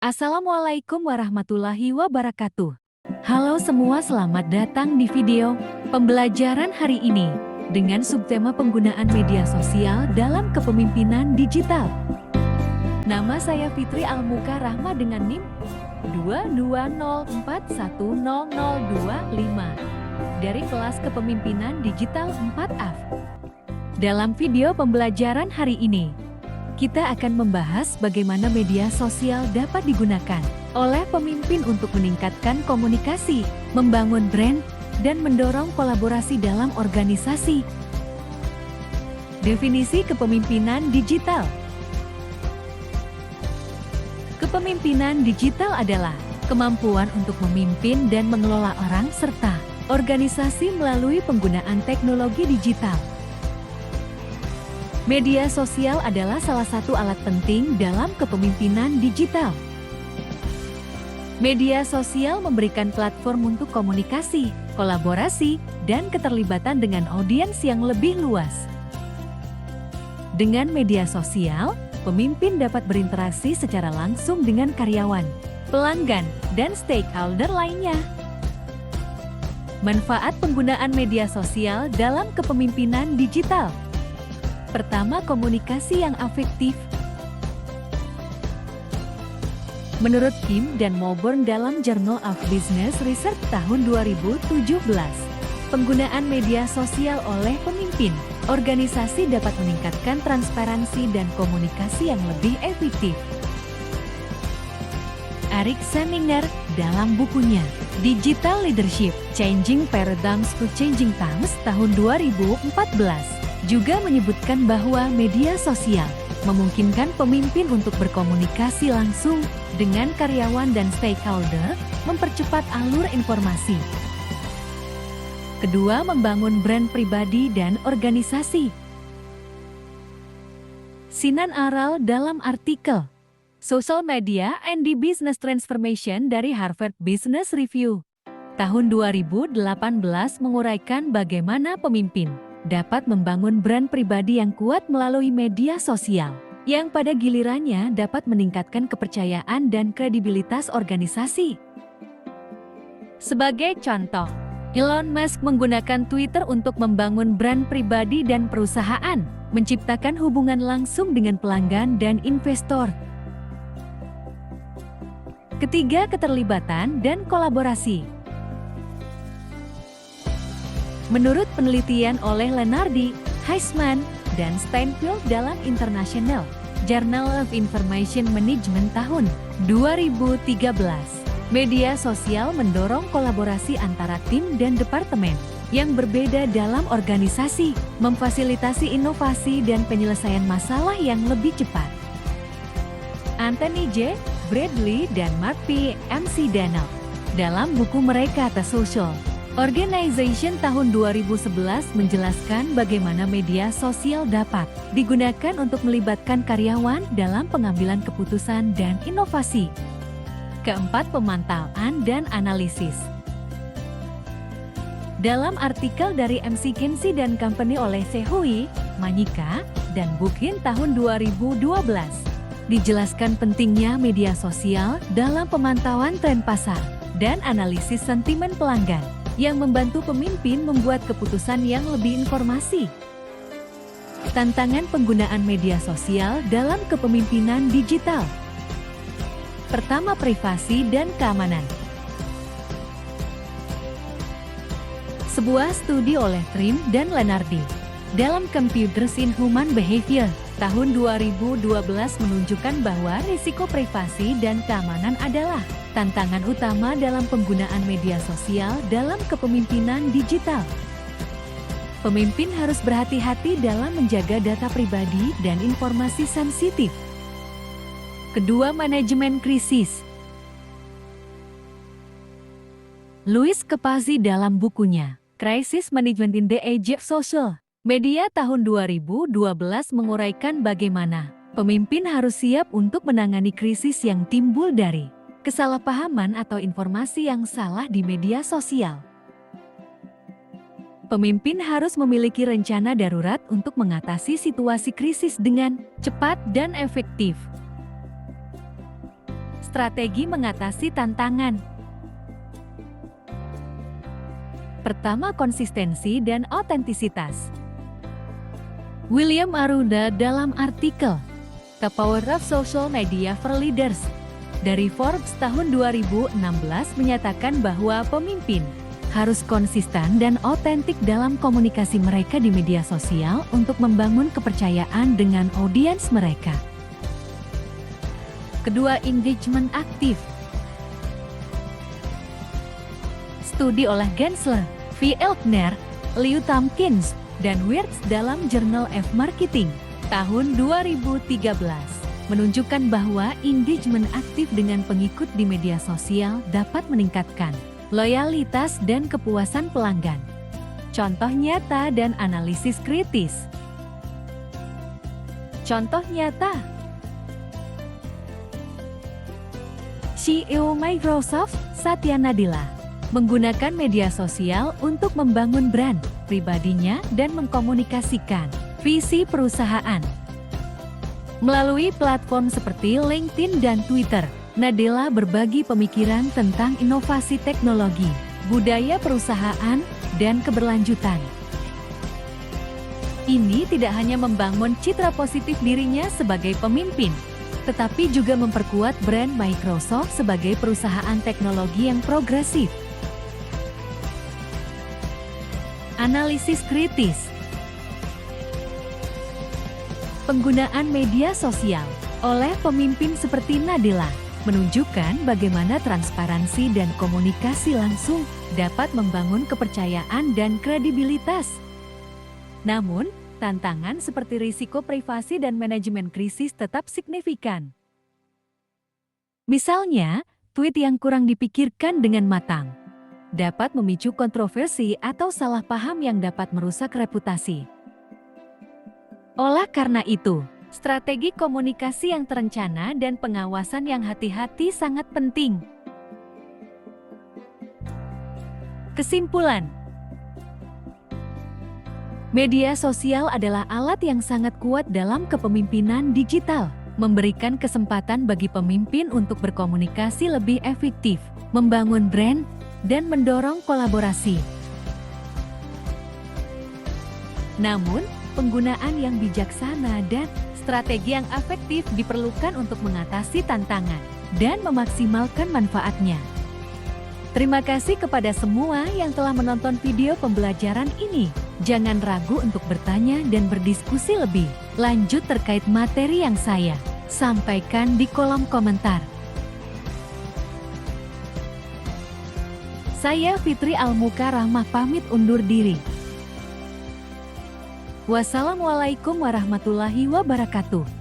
Assalamualaikum warahmatullahi wabarakatuh. Halo semua, selamat datang di video pembelajaran hari ini dengan subtema penggunaan media sosial dalam kepemimpinan digital. Nama saya Fitri Almuka Rahma dengan NIM 220410025 dari kelas Kepemimpinan Digital 4AF. Dalam video pembelajaran hari ini, kita akan membahas bagaimana media sosial dapat digunakan oleh pemimpin untuk meningkatkan komunikasi, membangun brand, dan mendorong kolaborasi dalam organisasi. Definisi kepemimpinan digital. Kepemimpinan digital adalah kemampuan untuk memimpin dan mengelola orang serta organisasi melalui penggunaan teknologi digital. Media sosial adalah salah satu alat penting dalam kepemimpinan digital. Media sosial memberikan platform untuk komunikasi, kolaborasi, dan keterlibatan dengan audiens yang lebih luas. Dengan media sosial, pemimpin dapat berinteraksi secara langsung dengan karyawan, pelanggan, dan stakeholder lainnya. Manfaat penggunaan media sosial dalam kepemimpinan digital. Pertama, komunikasi yang efektif. Menurut Kim dan Moborn dalam Journal of Business Research tahun 2017, penggunaan media sosial oleh pemimpin organisasi dapat meningkatkan transparansi dan komunikasi yang lebih efektif. Eric Seminger dalam bukunya Digital Leadership: Changing Paradigms for Changing Times tahun 2014 juga menyebutkan bahwa media sosial memungkinkan pemimpin untuk berkomunikasi langsung dengan karyawan dan stakeholder, mempercepat alur informasi. Kedua, membangun brand pribadi dan organisasi. Sinan Aral dalam artikel Social Media and the Business Transformation dari Harvard Business Review tahun 2018 menguraikan bagaimana pemimpin dapat membangun brand pribadi yang kuat melalui media sosial, yang pada gilirannya dapat meningkatkan kepercayaan dan kredibilitas organisasi. Sebagai contoh, Elon Musk menggunakan Twitter untuk membangun brand pribadi dan perusahaan, menciptakan hubungan langsung dengan pelanggan dan investor. Ketiga, keterlibatan dan kolaborasi. Menurut penelitian oleh Lenardi, Heisman, dan Steinfeld dalam International Journal of Information Management tahun 2013, media sosial mendorong kolaborasi antara tim dan departemen yang berbeda dalam organisasi, memfasilitasi inovasi dan penyelesaian masalah yang lebih cepat. Anthony J. Bradley dan Mark P. McDonald dalam buku mereka The Social Organization tahun 2011 menjelaskan bagaimana media sosial dapat digunakan untuk melibatkan karyawan dalam pengambilan keputusan dan inovasi. Keempat, pemantauan dan analisis. Dalam artikel dari McKinsey & Company oleh Sehui, Manika, dan Bukin tahun 2012, dijelaskan pentingnya media sosial dalam pemantauan tren pasar dan analisis sentimen pelanggan, yang membantu pemimpin membuat keputusan yang lebih informasi. Tantangan penggunaan media sosial dalam kepemimpinan digital. Pertama, privasi dan keamanan. Sebuah studi oleh Trim dan Lenardi dalam Computers in Human Behavior tahun 2012 menunjukkan bahwa risiko privasi dan keamanan adalah tantangan utama dalam penggunaan media sosial dalam kepemimpinan digital. Pemimpin harus berhati-hati dalam menjaga data pribadi dan informasi sensitif. Kedua, manajemen krisis. Louis Capazzi dalam bukunya Crisis Management in the Age of Social Media tahun 2012 menguraikan bagaimana pemimpin harus siap untuk menangani krisis yang timbul dari kesalahpahaman atau informasi yang salah di media sosial. Pemimpin harus memiliki rencana darurat untuk mengatasi situasi krisis dengan cepat dan efektif. Strategi mengatasi tantangan. Pertama, konsistensi dan otentisitas. William Arruda dalam artikel The Power of Social Media for Leaders dari Forbes tahun 2016 menyatakan bahwa pemimpin harus konsisten dan otentik dalam komunikasi mereka di media sosial untuk membangun kepercayaan dengan audiens mereka. Kedua, engagement aktif. Studi oleh Gensler, V. Elkner, Liu Tompkins, dan Wirtz dalam Journal of Marketing tahun 2013 menunjukkan bahwa engagement aktif dengan pengikut di media sosial dapat meningkatkan loyalitas dan kepuasan pelanggan. Contoh nyata dan analisis kritis. Contoh nyata. CEO Microsoft, Satya Nadella, menggunakan media sosial untuk membangun brand pribadinya dan mengkomunikasikan visi perusahaan. Melalui platform seperti LinkedIn dan Twitter, Nadella berbagi pemikiran tentang inovasi teknologi, budaya perusahaan, dan keberlanjutan. Ini tidak hanya membangun citra positif dirinya sebagai pemimpin, tetapi juga memperkuat brand Microsoft sebagai perusahaan teknologi yang progresif. Analisis kritis. Penggunaan media sosial oleh pemimpin seperti Nadella menunjukkan bagaimana transparansi dan komunikasi langsung dapat membangun kepercayaan dan kredibilitas. Namun, tantangan seperti risiko privasi dan manajemen krisis tetap signifikan. Misalnya, tweet yang kurang dipikirkan dengan matang dapat memicu kontroversi atau salah paham yang dapat merusak reputasi. Oleh karena itu, strategi komunikasi yang terencana dan pengawasan yang hati-hati sangat penting. Kesimpulan, media sosial adalah alat yang sangat kuat dalam kepemimpinan digital, memberikan kesempatan bagi pemimpin untuk berkomunikasi lebih efektif, membangun brand, dan mendorong kolaborasi. Namun, penggunaan yang bijaksana dan strategi yang efektif diperlukan untuk mengatasi tantangan dan memaksimalkan manfaatnya. Terima kasih kepada semua yang telah menonton video pembelajaran ini. Jangan ragu untuk bertanya dan berdiskusi lebih lanjut terkait materi yang saya sampaikan di kolom komentar. Saya Fitri Almuka Rahmah pamit undur diri. Wassalamualaikum warahmatullahi wabarakatuh.